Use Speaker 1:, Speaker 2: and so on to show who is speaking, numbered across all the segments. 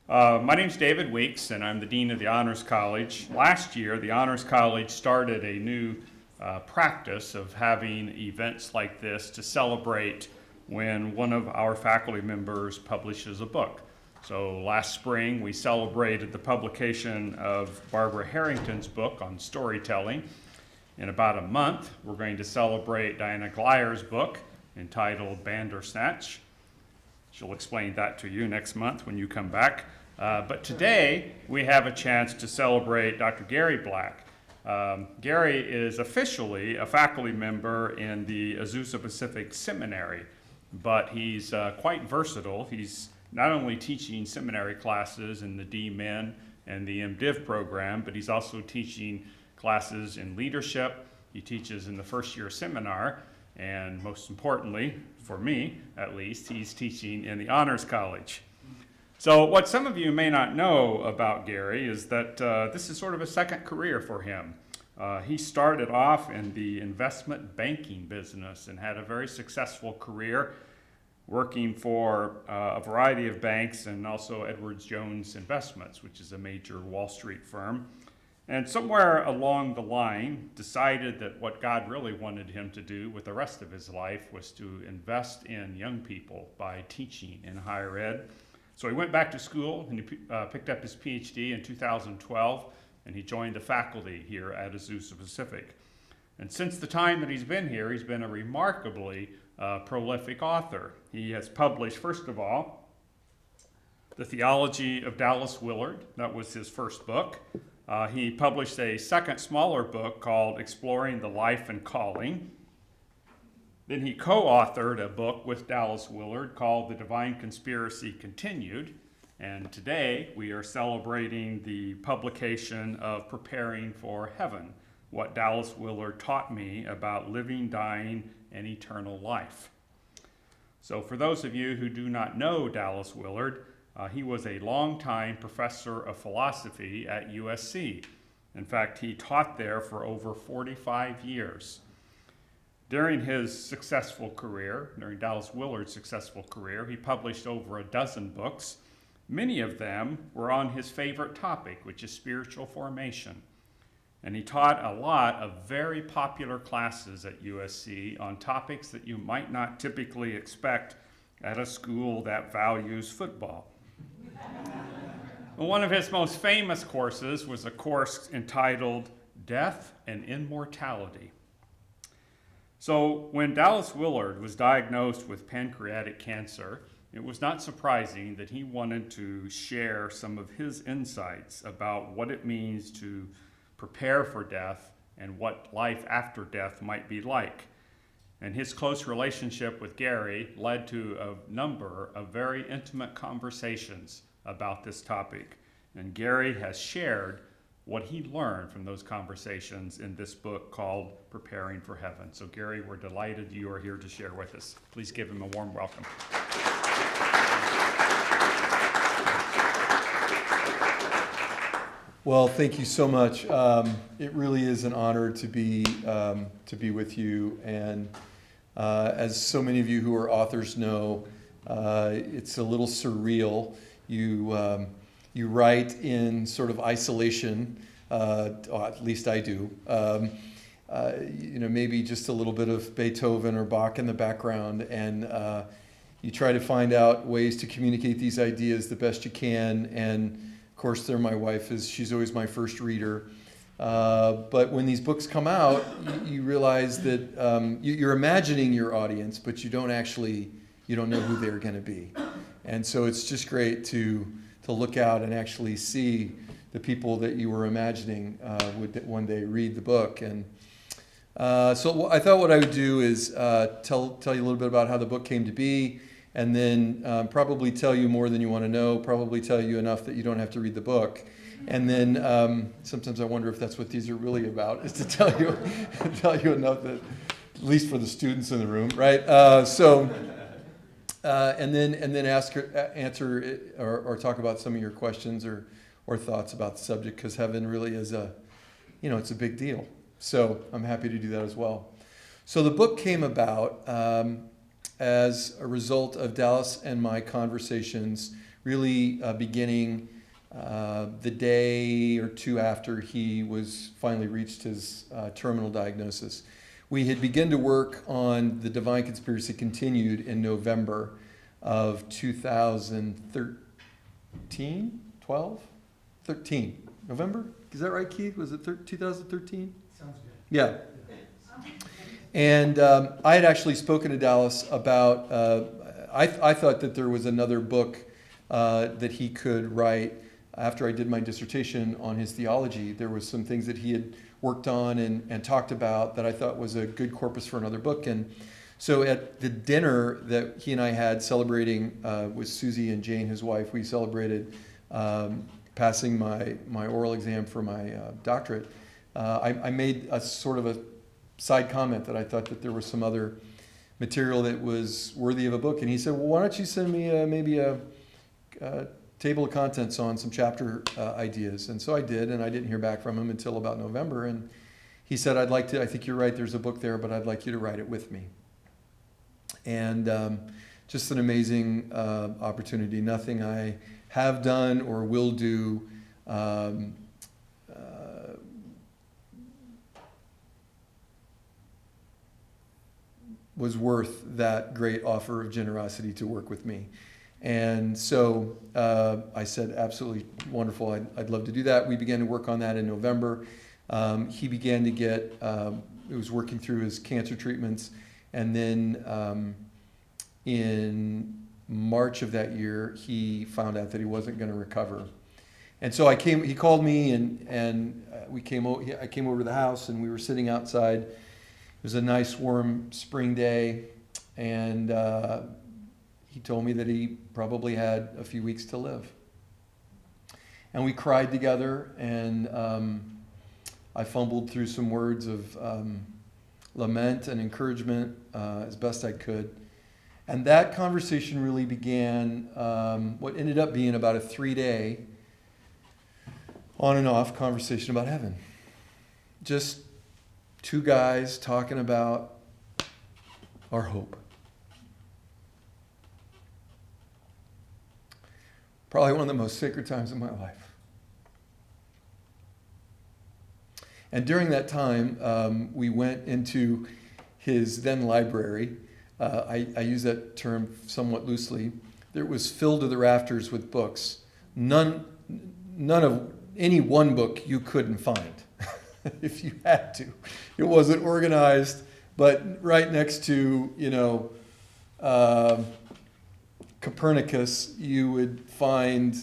Speaker 1: My name's David Weeks, and I'm the Dean of the Honors College. Last year, the Honors College started a new practice of having events like this to celebrate when one of our faculty members publishes a book. So last spring, we celebrated the publication of Barbara Harrington's book on storytelling. In about a month, we're going to celebrate Diana Gleyer's book entitled Bandersnatch. She'll explain that to you next month when you come back. But today, we have a chance to celebrate Dr. Gary Black. Gary is officially a faculty member in the Azusa Pacific Seminary, but he's quite versatile. He's not only teaching seminary classes in the D-Min and the MDiv program, but he's also teaching classes in leadership. He teaches in the first year seminar, and most importantly, for me at least, he's teaching in the Honors College. So what some of you may not know about Gary is that this is sort of a second career for him. He started off in the investment banking business and had a very successful career working for a variety of banks and also Edwards Jones Investments, which is a major Wall Street firm. And somewhere along the line, decided that what God really wanted him to do with the rest of his life was to invest in young people by teaching in higher ed. So he went back to school and he picked up his PhD in 2012, and he joined the faculty here at Azusa Pacific. And since the time that he's been here, he's been a remarkably prolific author. He has published, first of all, The Theology of Dallas Willard. That was his first book. He published a second, smaller book called Exploring the Life and Calling. Then he co-authored a book with Dallas Willard called The Divine Conspiracy Continued. And today we are celebrating the publication of Preparing for Heaven, what Dallas Willard taught me about living, dying, and eternal life. So for those of you who do not know Dallas Willard, he was a longtime professor of philosophy at USC. In fact, he taught there for over 45 years. During his successful career, during Dallas Willard's successful career, he published over a dozen books. Many of them were on his favorite topic, which is spiritual formation. And he taught a lot of very popular classes at USC on topics that you might not typically expect at a school that values football. One of his most famous courses was a course entitled Death and Immortality. So when Dallas Willard was diagnosed with pancreatic cancer, it was not surprising that he wanted to share some of his insights about what it means to prepare for death and what life after death might be like. And his close relationship with Gary led to a number of very intimate conversations about this topic. And Gary has shared what he learned from those conversations in this book called Preparing for Heaven. So Gary, we're delighted you are here to share with us. Please give him a warm welcome.
Speaker 2: Well, thank you so much. It really is an honor to be with you. And as so many of you who are authors know, it's a little surreal. You write in sort of isolation, at least I do. Maybe just a little bit of Beethoven or Bach in the background, and you try to find out ways to communicate these ideas the best you can. And of course, my wife she's always my first reader. But when these books come out, you realize that you're imagining your audience, but you don't know who they're going to be. And so it's just great to look out and actually see the people that you were imagining would one day read the book. And so I thought what I would do is tell you a little bit about how the book came to be, and then probably tell you more than you want to know, probably tell you enough that you don't have to read the book. And then sometimes I wonder if that's what these are really about, is to tell you enough that, at least for the students in the room, right? And then answer or talk about some of your questions or thoughts about the subject, because heaven really is it's a big deal. So I'm happy to do that as well. So the book came about as a result of Dallas and my conversations really beginning the day or two after he was finally reached his terminal diagnosis. We had begun to work on The Divine Conspiracy Continued in November of 2013, 12? 13. November? Is that right, Keith? Was it 2013?
Speaker 3: Sounds good.
Speaker 2: Yeah. And I had actually spoken to Dallas about, I thought that there was another book that he could write after I did my dissertation on his theology. There was some things that he had worked on and talked about that I thought was a good corpus for another book. And so at the dinner that he and I had celebrating with Susie and Jane, his wife, we celebrated passing my oral exam for my doctorate. I made a sort of a side comment that I thought that there was some other material that was worthy of a book. And he said, well, why don't you send me maybe a table of contents on some chapter ideas. And so I did, and I didn't hear back from him until about November. And he said, I think you're right, there's a book there, but I'd like you to write it with me. And just an amazing opportunity. Nothing I have done or will do was worth that great offer of generosity to work with me. And so I said, absolutely wonderful, I'd love to do that. We began to work on that in November. He began to get, he was working through his cancer treatments. And then in March of that year, he found out that he wasn't going to recover. And so he called me and I came over to the house and we were sitting outside. It was a nice warm spring day. And he told me that he probably had a few weeks to live. And we cried together, and I fumbled through some words of lament and encouragement as best I could. And that conversation really began what ended up being about a 3-day on and off conversation about heaven. Just two guys talking about our hope. Probably one of the most sacred times of my life. And during that time, we went into his then library. I use that term somewhat loosely. It was filled to the rafters with books. None of any one book you couldn't find if you had to. It wasn't organized, but right next to, Copernicus, you would find,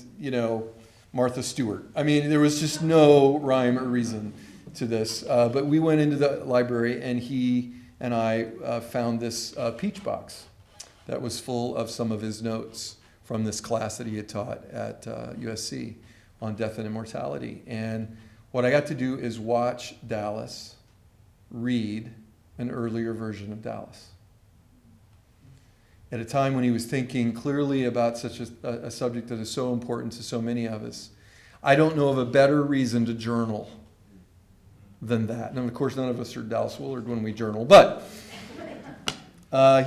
Speaker 2: Martha Stewart. I mean, there was just no rhyme or reason to this. But we went into the library, and he and I found this peach box that was full of some of his notes from this class that he had taught at USC on death and immortality. And what I got to do is watch Dallas read an earlier version of Dallas. At a time when he was thinking clearly about such a subject that is so important to so many of us. I don't know of a better reason to journal than that. And of course, none of us are Dallas Willard when we journal, but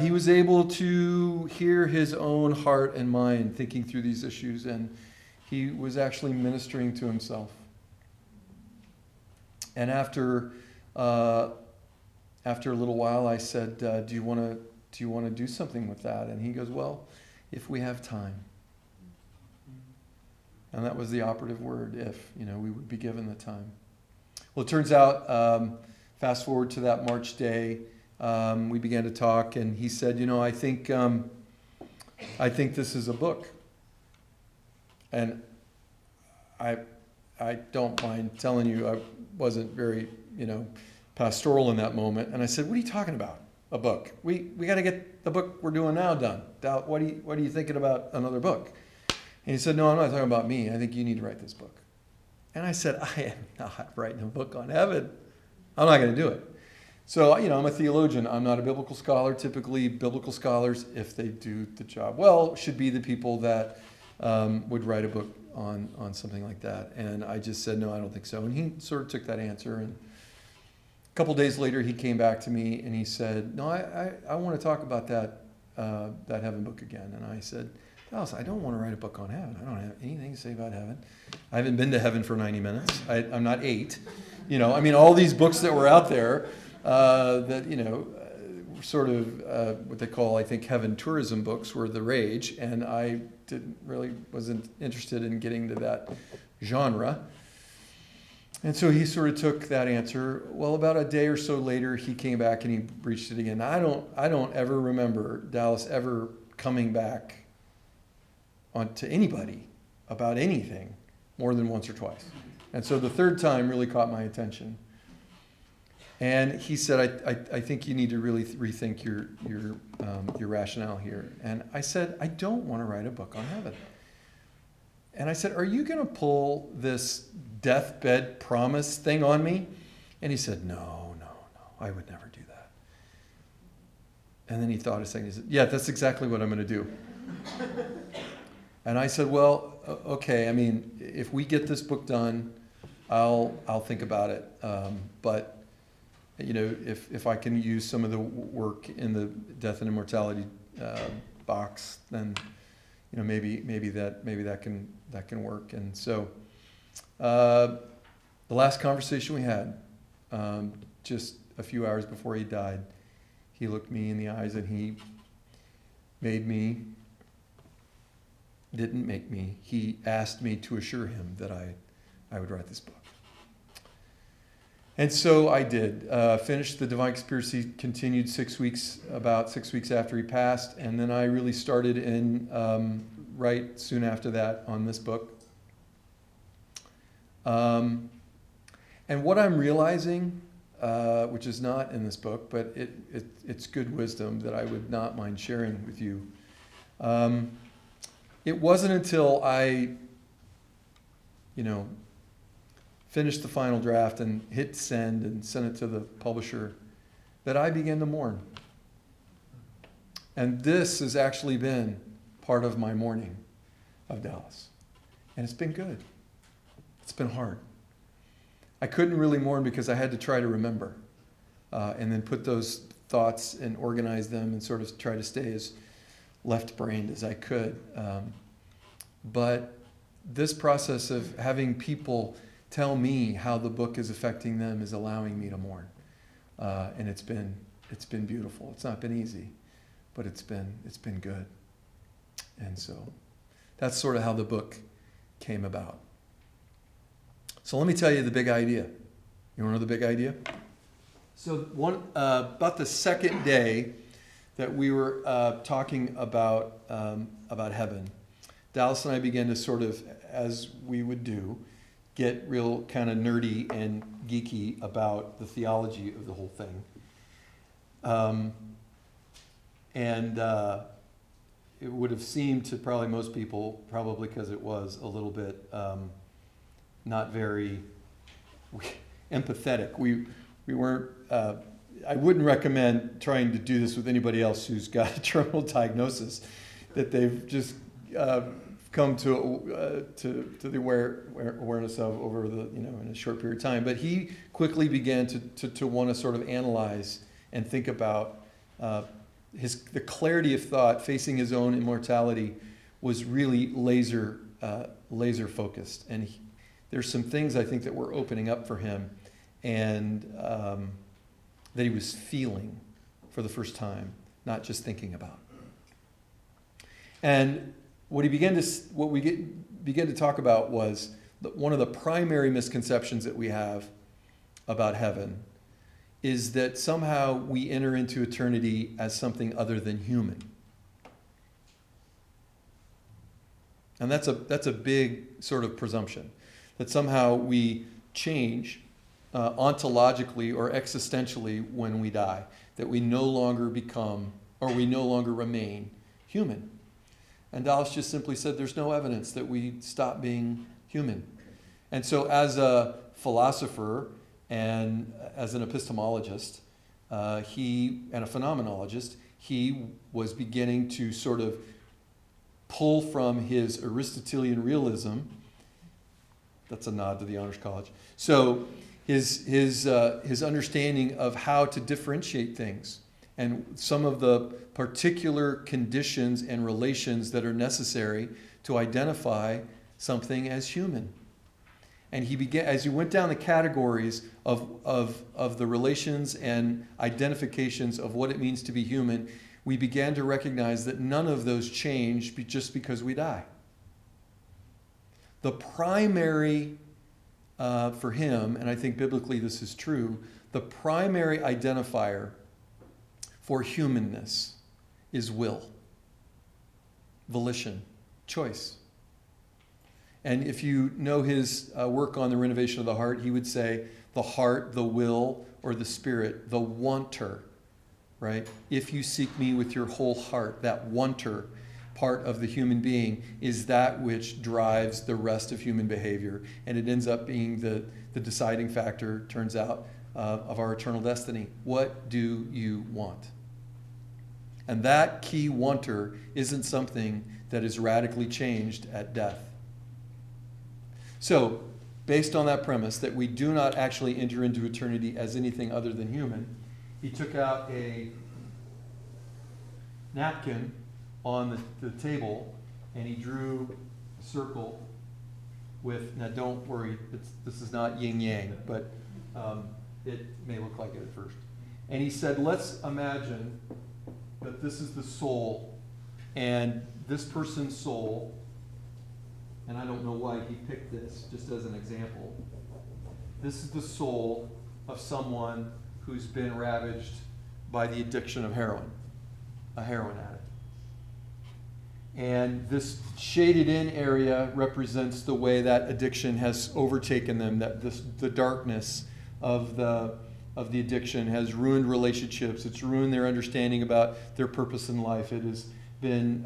Speaker 2: he was able to hear his own heart and mind thinking through these issues, and he was actually ministering to himself. And after a little while, I said, do you want to do something with that? And he goes, well, if we have time. And that was the operative word, if, we would be given the time. Well, it turns out, fast forward to that March day, we began to talk, and he said, I think this is a book. And I don't mind telling you, I wasn't very, pastoral in that moment. And I said, what are you talking about? A book. We got to get the book we're doing now done. What are you thinking about another book? And he said, no, I'm not talking about me. I think you need to write this book. And I said, I am not writing a book on heaven. I'm not going to do it. So, I'm a theologian. I'm not a biblical scholar. Typically, biblical scholars, if they do the job well, should be the people that would write a book on something like that. And I just said, no, I don't think so. And he sort of took that answer. And a couple days later, he came back to me and he said, no, I want to talk about that heaven book again. And I said, Dallas, I don't want to write a book on heaven. I don't have anything to say about heaven. I haven't been to heaven for 90 minutes. I'm not 8. All these books that were out there that, sort of what they call, I think, heaven tourism books were the rage, and I wasn't interested in getting to that genre. And so he sort of took that answer. Well, about a day or so later, he came back and he breached it again. I don't ever remember Dallas ever coming back to anybody about anything more than once or twice. And so the third time really caught my attention. And he said, I think you need to really rethink your rationale here. And I said, I don't want to write a book on heaven. And I said, are you going to pull this deathbed promise thing on me? And he said, no, I would never do that. And then he thought a second. He said, yeah, that's exactly what I'm going to do. And I said, well, okay, if we get this book done, I'll think about it. But if I can use some of the work in the Death and Immortality box, then maybe that can work. And so the last conversation we had, just a few hours before he died, he looked me in the eyes and he didn't make me. He asked me to assure him that I would write this book. And so I did. Finished The Divine Conspiracy, continued about 6 weeks after he passed, and then I really started right soon after that on this book. And what I'm realizing, which is not in this book, but it's good wisdom that I would not mind sharing with you. It wasn't until I, finished the final draft and hit send and sent it to the publisher that I began to mourn. And this has actually been part of my mourning of Dallas. And it's been good. It's been hard. I couldn't really mourn because I had to try to remember and then put those thoughts and organize them and sort of try to stay as left-brained as I could. But this process of having people tell me how the book is affecting them is allowing me to mourn. And it's been beautiful. It's not been easy, but it's been good. And so that's sort of how the book came about. So let me tell you the big idea. You want to know the big idea? So about the second day that we were talking about heaven, Dallas and I began to sort of, as we would do, get real kind of nerdy and geeky about the theology of the whole thing. It would have seemed to probably most people, probably because it was a little bit not very empathetic. We weren't, I wouldn't recommend trying to do this with anybody else who's got a terminal diagnosis that they've just come to the awareness of over the in a short period of time. But he quickly began to want to sort of analyze and think about the clarity of thought facing his own immortality was really laser focused. And there's some things I think that were opening up for him, and that he was feeling for the first time, not just thinking about. And what we began to talk about was one of the primary misconceptions that we have about heaven is that somehow we enter into eternity as something other than human. And that's a big sort of presumption, that somehow we change ontologically or existentially when we die, that we no longer become or we no longer remain human. And Dallas just simply said there's no evidence that we stop being human. And so as a philosopher and as an epistemologist, and a phenomenologist, he was beginning to sort of pull from his Aristotelian realism. That's a nod to the Honors College. So his understanding of how to differentiate things and some of the particular conditions and relations that are necessary to identify something as human. And he began, as he went down the categories of the relations and identifications of what it means to be human, we began to recognize that none of those change just because we die. The primary, for him, and I think biblically this is true, the primary identifier for humanness is will, volition, choice. And if you know his work on the renovation of the heart, he would say the heart, the will, or the spirit, the wanter, right? If you seek me with your whole heart, that wanter part of the human being is that which drives the rest of human behavior. And it ends up being the deciding factor, turns out, of our eternal destiny. What do you want? And that key wanter isn't something that is radically changed at death. So, based on that premise that we do not actually enter into eternity as anything other than human, he took out a napkin on the table and he drew a circle with, now don't worry, this is not yin yang, but it may look like it at first. And he said, let's imagine that this is the soul, and this person's soul, and I don't know why he picked this, just as an example. This is the soul of someone who's been ravaged by the addiction of heroin, a heroin addict. And this shaded in area represents the way that addiction has overtaken them, that the darkness of the addiction has ruined relationships. It's ruined their understanding about their purpose in life. It has been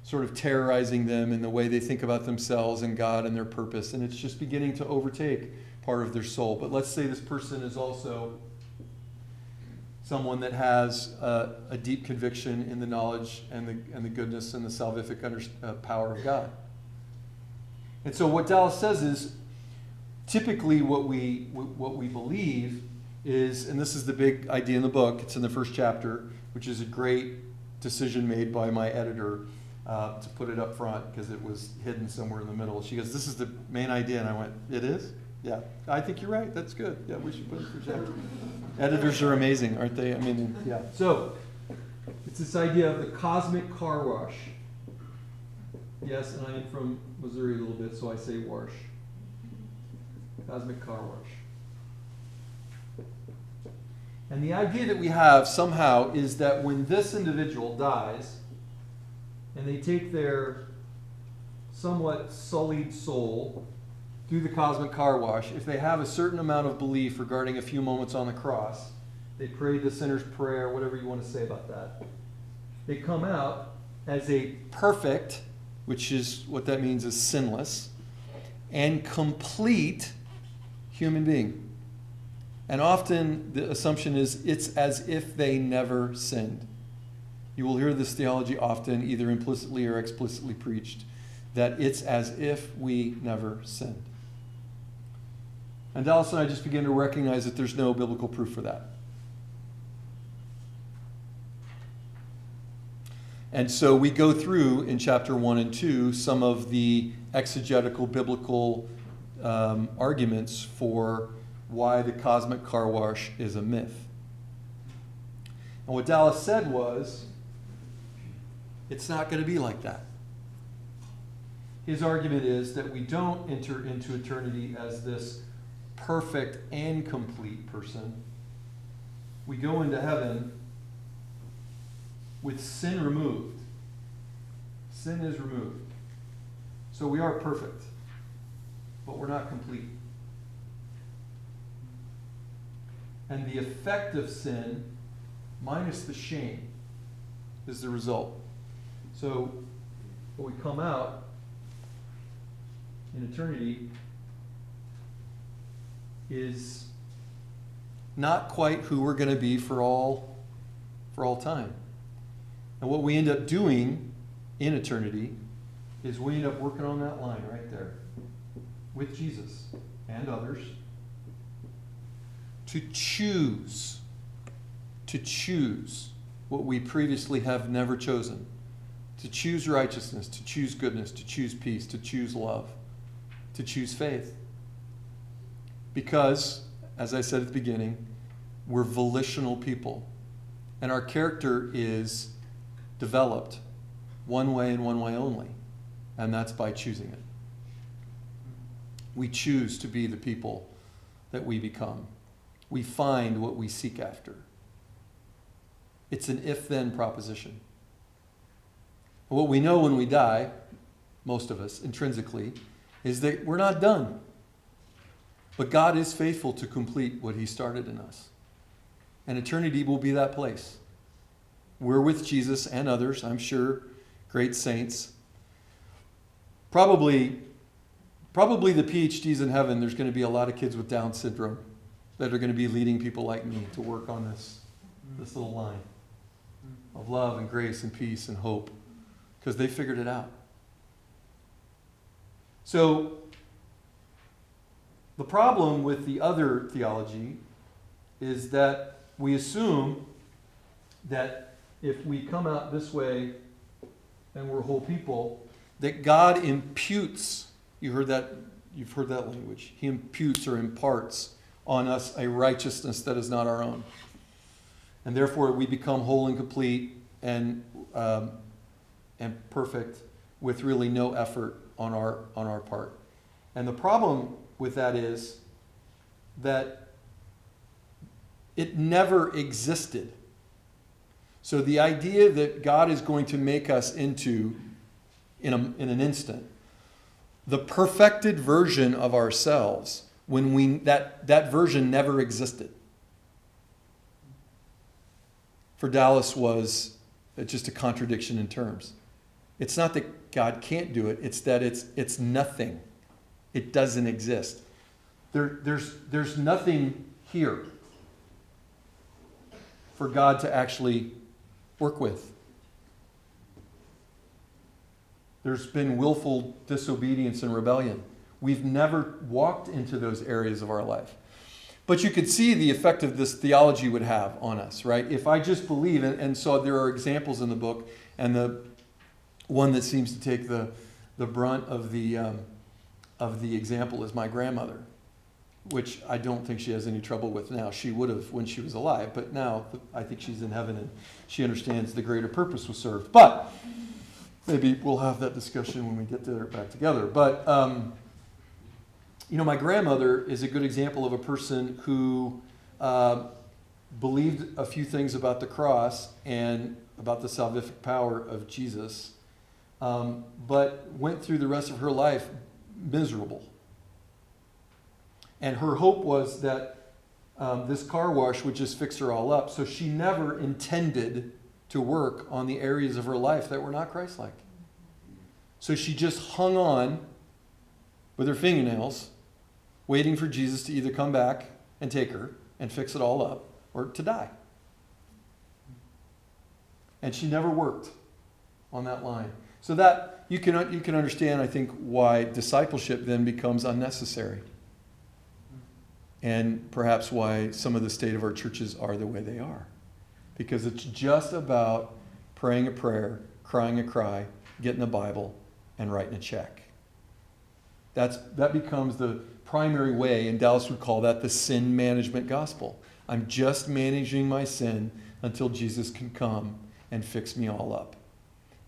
Speaker 2: sort of terrorizing them in the way they think about themselves and God and their purpose. And it's just beginning to overtake part of their soul. But let's say this person is also someone that has a deep conviction in the knowledge and the goodness and the salvific power of God. And so what Dallas says is, typically what we believe is, and this is the big idea in the book, it's in the first chapter, which is a great decision made by my editor to put it up front because it was hidden somewhere in the middle. She goes, this is the main idea, and I went, it is? Yeah, I think you're right, that's good. Yeah, we should put it in the first chapter. Editors are amazing, aren't they? I mean, yeah. So, it's this idea of the cosmic carwash. Yes, and I am from Missouri a little bit, so I say wash. Cosmic carwash. And the idea that we have somehow is that when this individual dies, and they take their somewhat sullied soul through the cosmic car wash, if they have a certain amount of belief regarding a few moments on the cross, they prayed the sinner's prayer, whatever you want to say about that, they come out as a perfect, which is what that means is sinless, and complete human being. And often the assumption is it's as if they never sinned. You will hear this theology often, either implicitly or explicitly preached, that it's as if we never sinned. And Dallas and I just begin to recognize that there's no biblical proof for that. And so we go through in chapter 1 and 2 some of the exegetical biblical arguments for why the cosmic car wash is a myth. And what Dallas said was, it's not going to be like that. His argument is that we don't enter into eternity as this perfect and complete person. We go into heaven with sin removed. Sin is removed. So we are perfect, but we're not complete. And the effect of sin, minus the shame, is the result. So when we come out in eternity is not quite who we're going to be for all time. And what we end up doing in eternity is we end up working on that line right there with Jesus and others to choose what we previously have never chosen. To choose righteousness, to choose goodness, to choose peace, to choose love, to choose faith. Because, as I said at the beginning, we're volitional people. And our character is developed one way and one way only. And that's by choosing it. We choose to be the people that we become. We find what we seek after. It's an if-then proposition. What we know when we die, most of us, intrinsically, is that we're not done. But God is faithful to complete what he started in us. And eternity will be that place. We're with Jesus and others, I'm sure, great saints. Probably the PhDs in heaven, there's going to be a lot of kids with Down syndrome that are going to be leading people like me to work on this little line of love and grace and peace and hope, because they figured it out. So the problem with the other theology is that we assume that if we come out this way and we're whole people, that God imputes, you've heard that language, he imputes or imparts on us a righteousness that is not our own. And therefore we become whole and complete and perfect with really no effort on our part. And the problem with that is that it never existed. So the idea that God is going to make us into, in an instant, the perfected version of ourselves, that version never existed. For Dallas was just a contradiction in terms. It's not that God can't do it, it's that it's nothing. It doesn't exist. There's nothing here for God to actually work with. There's been willful disobedience and rebellion. We've never walked into those areas of our life. But you could see the effect of this theology would have on us, right? If I just believe, and so there are examples in the book, and the one that seems to take the brunt of the example is my grandmother, which I don't think she has any trouble with now. She would have when she was alive, but now I think she's in heaven and she understands the greater purpose was served. But maybe we'll have that discussion when we get there back together. But my grandmother is a good example of a person who believed a few things about the cross and about the salvific power of Jesus, but went through the rest of her life miserable. And her hope was that this car wash would just fix her all up. So she never intended to work on the areas of her life that were not Christ-like. So she just hung on with her fingernails, waiting for Jesus to either come back and take her and fix it all up, or to die. And she never worked on that line. So that you can understand, I think, why discipleship then becomes unnecessary. And perhaps why some of the state of our churches are the way they are. Because it's just about praying a prayer, crying a cry, getting a Bible, and writing a check. That becomes the primary way, and Dallas would call that the sin management gospel. I'm just managing my sin until Jesus can come and fix me all up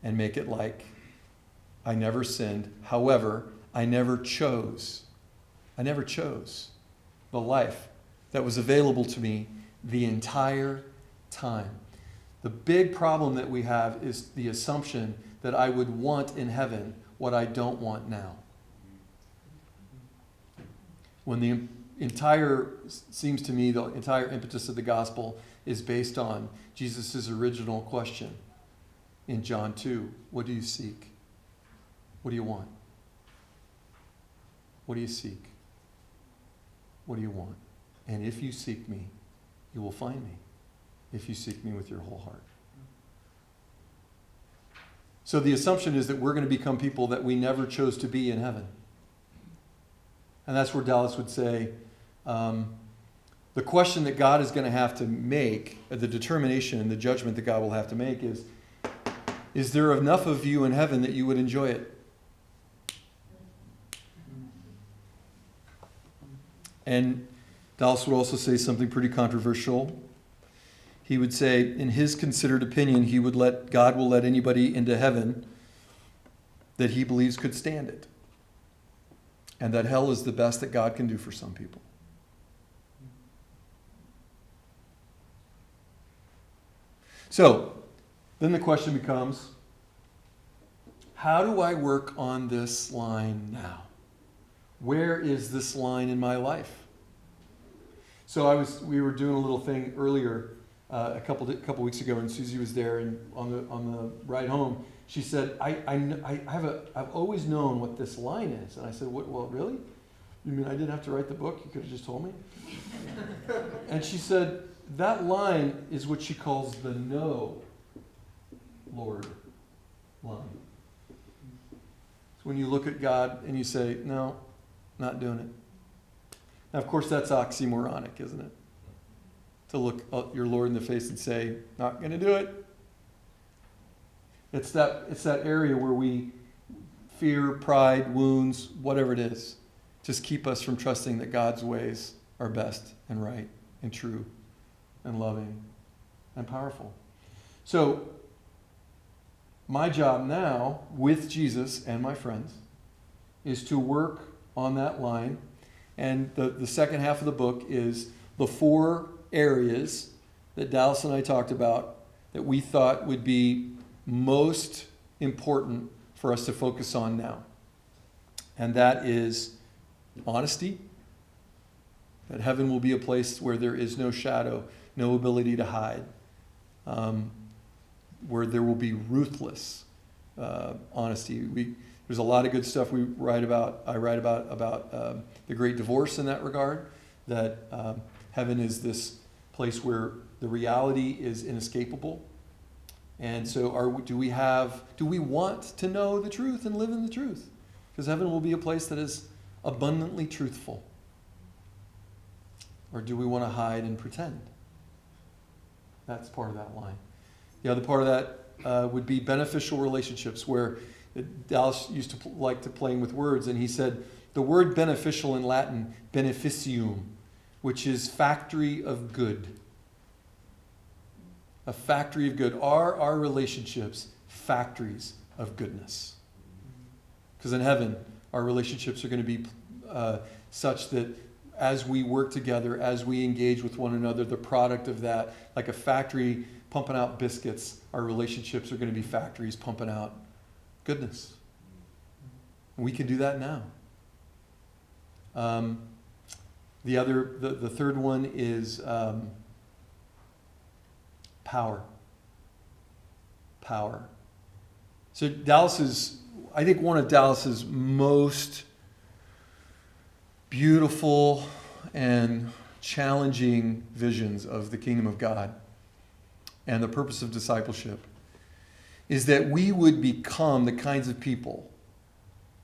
Speaker 2: and make it like I never sinned. However, I never chose the life that was available to me the entire time. The big problem that we have is the assumption that I would want in heaven what I don't want now. When the entire impetus of the gospel is based on Jesus' original question in John 2. What do you seek? What do you want? What do you seek? What do you want? And if you seek me, you will find me. If you seek me with your whole heart. So the assumption is that we're going to become people that we never chose to be in heaven. And that's where Dallas would say, The question that God is going to have to make, the determination and the judgment that God will have to make is there enough of you in heaven that you would enjoy it? And Dallas would also say something pretty controversial. He would say, in his considered opinion, God will let anybody into heaven that he believes could stand it. And that hell is the best that God can do for some people. So, then the question becomes, how do I work on this line now? Where is this line in my life? So we were doing a little thing earlier, a couple weeks ago, and Susie was there, and on the ride home, she said, I've always known what this line is. And I said, well, really? You mean I didn't have to write the book? You could have just told me? And she said, that line is what she calls the no, Lord line. It's when you look at God and you say, no, not doing it. Now, of course, that's oxymoronic, isn't it? To look your Lord in the face and say, not going to do it. It's that area where we fear, pride, wounds, whatever it is, just keep us from trusting that God's ways are best and right and true and loving and powerful. So, my job now with Jesus and my friends is to work on that line. And the second half of the book is the 4 areas that Dallas and I talked about that we thought would be most important for us to focus on now. And that is honesty, that heaven will be a place where there is no shadow, no ability to hide, where there will be ruthless honesty. There's a lot of good stuff I write about the great divorce in that regard, that heaven is this place where the reality is inescapable. And so do we want to know the truth and live in the truth? Because heaven will be a place that is abundantly truthful. Or do we want to hide and pretend? That's part of that line. The other part of that would be beneficial relationships, where Dallas used to like to playing with words, and he said the word beneficial in Latin, beneficium, which is factory of good. A factory of good. Are our relationships factories of goodness? Because in heaven, our relationships are going to be such that as we work together, as we engage with one another, the product of that, like a factory pumping out biscuits, our relationships are going to be factories pumping out goodness. And we can do that now. The third one is power. Power. So I think one of Dallas's most beautiful and challenging visions of the kingdom of God and the purpose of discipleship is that we would become the kinds of people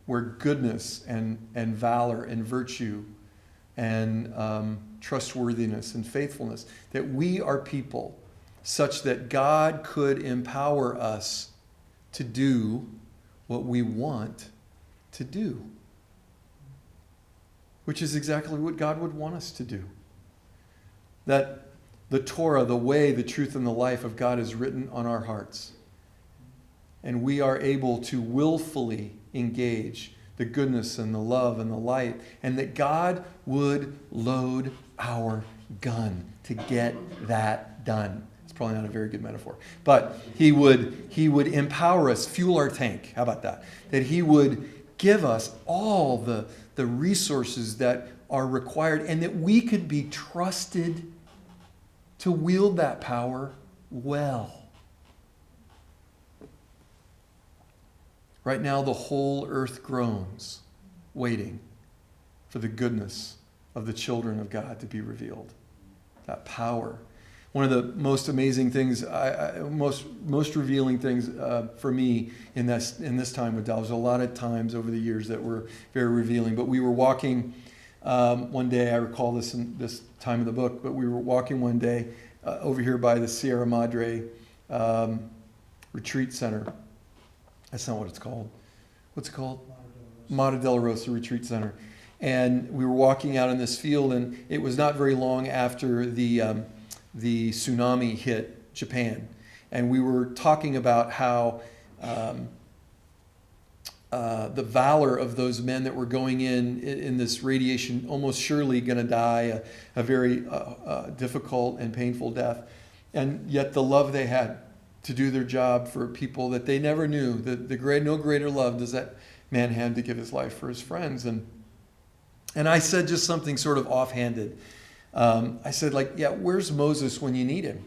Speaker 2: where goodness and valor and virtue and trustworthiness and faithfulness, that we are people such that God could empower us to do what we want to do, which is exactly what God would want us to do. That the Torah, the way, the truth, and the life of God is written on our hearts. And we are able to willfully engage the goodness and the love and the light, and that God would load our gun to get that done. It's probably not a very good metaphor, but he would empower us, fuel our tank. How about that? That he would give us all the resources that are required, and that we could be trusted to wield that power well. Right now, the whole earth groans, waiting for the goodness of the children of God to be revealed. That power. One of the most amazing things, most revealing things for me in this time with Dallas. A lot of times over the years that were very revealing. But we were walking One day, I recall this in this time of the book, but we were walking one day over here by the Sierra Madre Retreat Center. That's not what it's called. What's it called? Mata del Rosa Retreat Center. And we were walking out in this field, and it was not very long after the tsunami hit Japan. And we were talking about how the valor of those men that were going in this radiation, almost surely going to die a very difficult and painful death. And yet the love they had to do their job for people that they never knew. No greater love does that man have to give his life for his friends. And I said just something sort of offhanded. I said, like, yeah, where's Moses when you need him?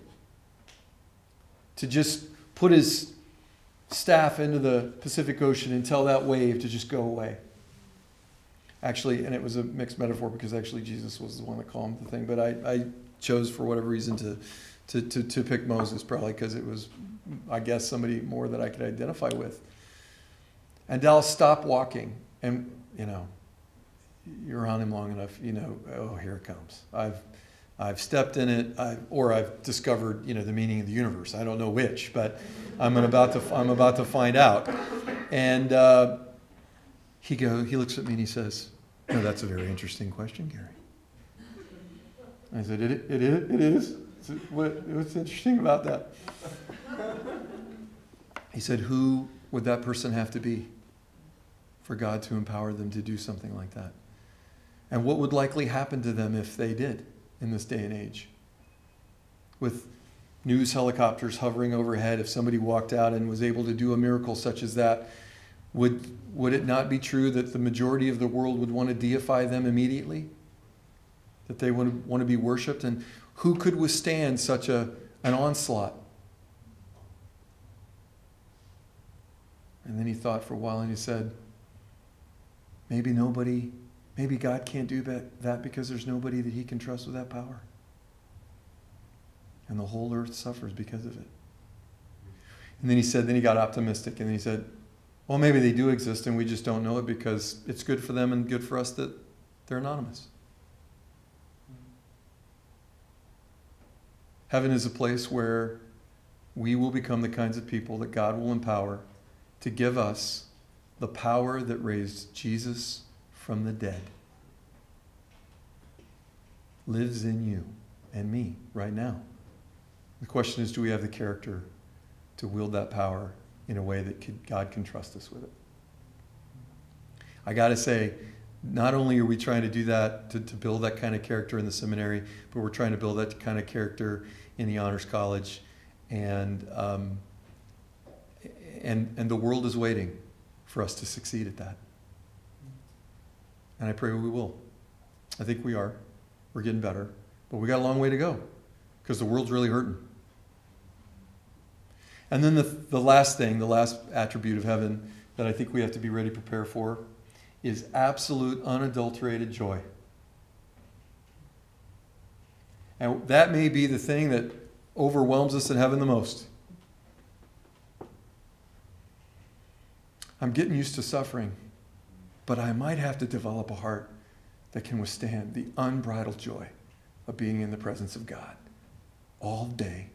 Speaker 2: To just put his staff into the Pacific Ocean and tell that wave to just go away. Actually, and it was a mixed metaphor because actually Jesus was the one that calmed the thing. But I chose for whatever reason to pick Moses, probably because it was, I guess, somebody more that I could identify with. And Dallas stopped walking, and you're on him long enough, oh, here it comes. I've stepped in it, or I've discovered, the meaning of the universe. I don't know which, but I'm about to find out. And he looks at me and he says, "No, that's a very interesting question, Gary." I said, "It is. What's interesting about that?" He said, "Who would that person have to be for God to empower them to do something like that? And what would likely happen to them if they did in this day and age? With news helicopters hovering overhead, if somebody walked out and was able to do a miracle such as that, would it not be true that the majority of the world would want to deify them immediately? That they would want to be worshipped? And who could withstand such an onslaught?" And then he thought for a while and he said, maybe God can't do that because there's nobody that he can trust with that power. And the whole earth suffers because of it. And then he got optimistic and he said, well, maybe they do exist and we just don't know it because it's good for them and good for us that they're anonymous. Heaven is a place where we will become the kinds of people that God will empower to give us the power that raised Jesus from the dead. Lives in you and me right now. The question is, do we have the character to wield that power in a way that God can trust us with it? I got to say, not only are we trying to do that, to build that kind of character in the seminary, but we're trying to build that kind of character in the Honors College. And the world is waiting for us to succeed at that. And I pray we will. I think we are. We're getting better. But we got a long way to go because the world's really hurting. And then the last attribute of heaven that I think we have to be ready to prepare for is absolute unadulterated joy. And that may be the thing that overwhelms us in heaven the most. I'm getting used to suffering, but I might have to develop a heart that can withstand the unbridled joy of being in the presence of God all day,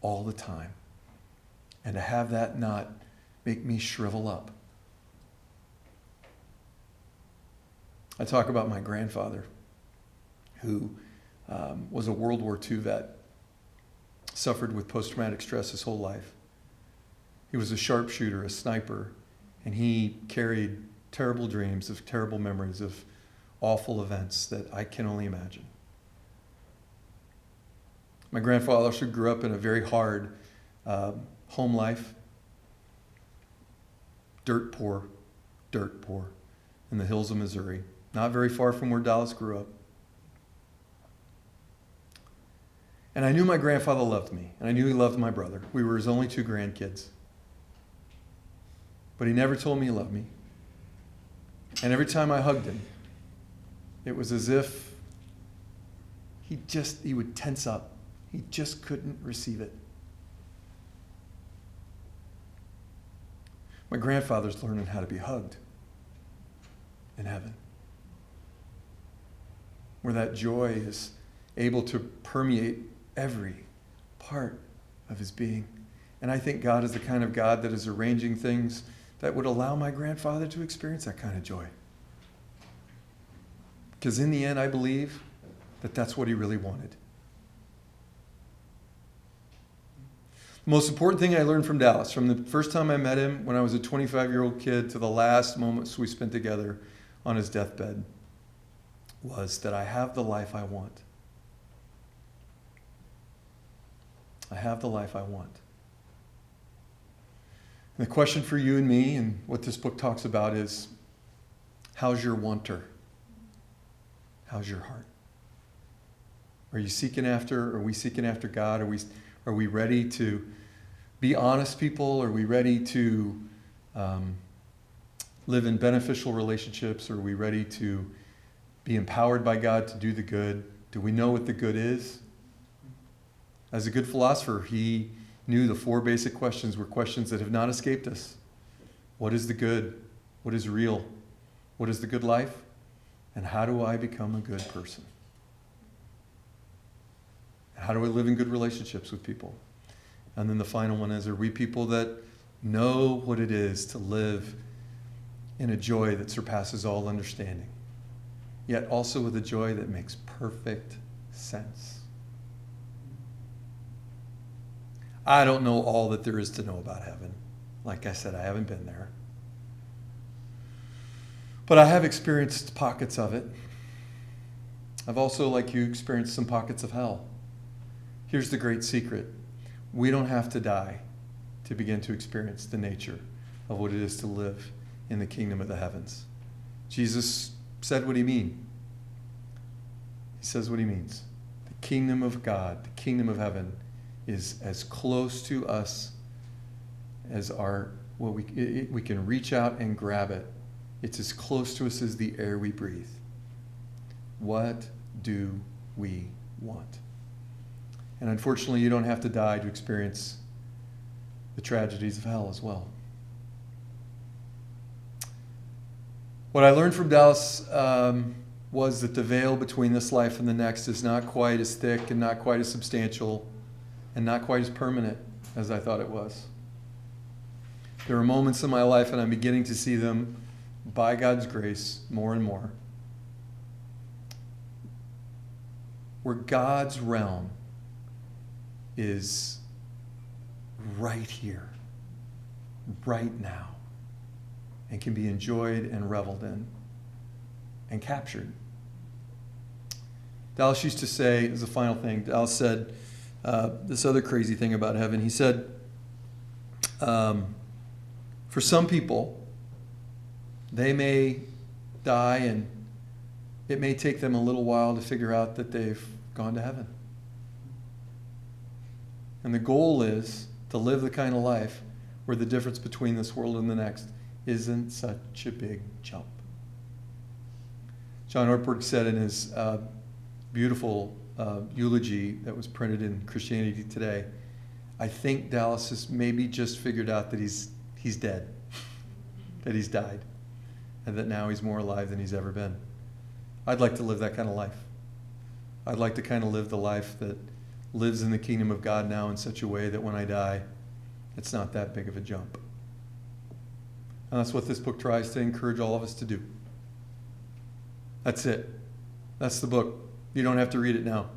Speaker 2: all the time, and to have that not make me shrivel up. I talk about my grandfather, who was a World War II vet, suffered with post-traumatic stress his whole life. He was a sharpshooter, a sniper, and he carried terrible dreams of terrible memories of awful events that I can only imagine. My grandfather also grew up in a very hard home life. Dirt poor, in the hills of Missouri. Not very far from where Dallas grew up. And I knew my grandfather loved me, and I knew he loved my brother. We were his only two grandkids. But he never told me he loved me. And every time I hugged him, it was as if he would tense up. He just couldn't receive it. My grandfather's learning how to be hugged in heaven. where that joy is able to permeate every part of his being. And I think God is the kind of God that is arranging things that would allow my grandfather to experience that kind of joy. Because in the end, I believe that that's what he really wanted. The most important thing I learned from Dallas, from the first time I met him when I was a 25-year-old kid to the last moments we spent together on his deathbed, was that I have the life I want. I have the life I want. And the question for you and me, and what this book talks about, is how's your wanter? How's your heart? Are you seeking after, are we seeking after God? Are we ready to be honest people? Are we ready to live in beneficial relationships? Are we ready to be empowered by God to do the good? Do we know what the good is? As a good philosopher, he knew the 4 basic questions were questions that have not escaped us. What is the good? What is real? What is the good life? And how do I become a good person? How do I live in good relationships with people? And then the final one is, are we people that know what it is to live in a joy that surpasses all understanding, yet also with a joy that makes perfect sense? I don't know all that there is to know about heaven. Like I said, I haven't been there. But I have experienced pockets of it. I've also, like you, experienced some pockets of hell. Here's the great secret. We don't have to die to begin to experience the nature of what it is to live in the kingdom of the heavens. Jesus said what he means. He says what he means. The kingdom of God, the kingdom of heaven, is as close to us as we can reach out and grab it. It's as close to us as the air we breathe. What do we want? And unfortunately, you don't have to die to experience the tragedies of hell as well. What I learned from Dallas was that the veil between this life and the next is not quite as thick and not quite as substantial and not quite as permanent as I thought it was. There are moments in my life, and I'm beginning to see them by God's grace more and more, where God's realm is right here, right now, and can be enjoyed and reveled in and captured. Dallas used to say, as a final thing, Dallas said this other crazy thing about heaven. He said, for some people, they may die and it may take them a little while to figure out that they've gone to heaven. And the goal is to live the kind of life where the difference between this world and the next isn't such a big jump. John Ortberg said in his beautiful eulogy that was printed in Christianity Today, I think Dallas has maybe just figured out that he's dead, that he's died, and that now he's more alive than he's ever been. I'd like to live that kind of life. I'd like to kind of live the life that lives in the kingdom of God now in such a way that when I die, it's not that big of a jump. And that's what this book tries to encourage all of us to do. That's it. That's the book. You don't have to read it now.